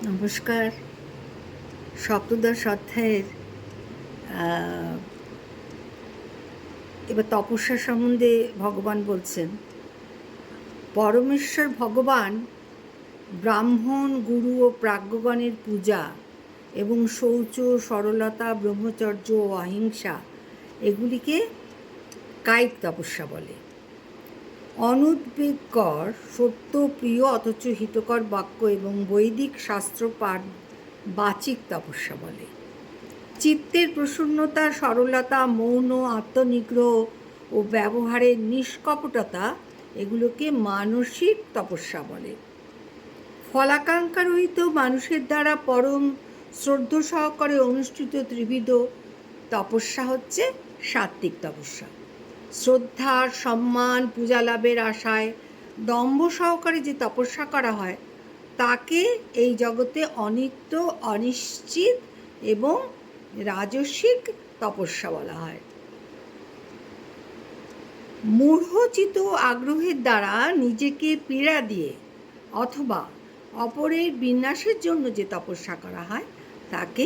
নমস্কার। সপ্তদশ অধ্যায়ের এবার তপস্যা সম্বন্ধে ভগবান বলছেন, পরমেশ্বর ভগবান ব্রাহ্মণ, গুরু ও প্রাজ্ঞগণের পূজা এবং শৌচ, সরলতা, ব্রহ্মচর্য ও অহিংসা এগুলিকে কায়িক তপস্যা বলে। অনুদ্বেগকর, সত্য, প্রিয় অথচ হিতকর বাক্য এবং বৈদিক শাস্ত্র পাঠ বাচিক তপস্যা বলে। চিত্তের প্রসন্নতা, সরলতা, মৌন, আত্মনিগ্রহ ও ব্যবহারের নিষ্কপটতা এগুলোকে মানসিক তপস্যা বলে। ফলাকাঙ্ক্ষা রহিত মানুষের দ্বারা পরম শ্রদ্ধ সহকারে অনুষ্ঠিত ত্রিবিধ তপস্যা হচ্ছে সাত্ত্বিক তপস্যা। শ্রদ্ধা, সম্মান, পূজা লাভের আশায় দম্ভ সহকারে যে তপস্যা করা হয় তাকে এই জগতে অনিত্য, অনিশ্চিত এবং রাজসিক তপস্যা বলা হয়। মূঢ়চিত আগ্রহের দ্বারা নিজেকে পীড়া দিয়ে অথবা অপরের বিনাশের জন্য যে তপস্যা করা হয় তাকে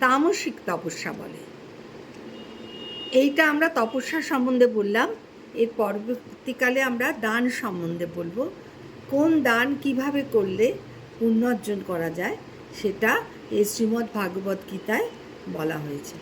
তামসিক তপস্যা বলে। এইটা আমরা তপস্যা সম্বন্ধে বললাম। এর পরবর্তীকালে আমরা দান সম্বন্ধে বলবো। কোন দান কিভাবে করলে পুণ্য অর্জন করা যায় সেটা এই শ্রীমদ্ ভাগবত গীতায় বলা হয়েছে।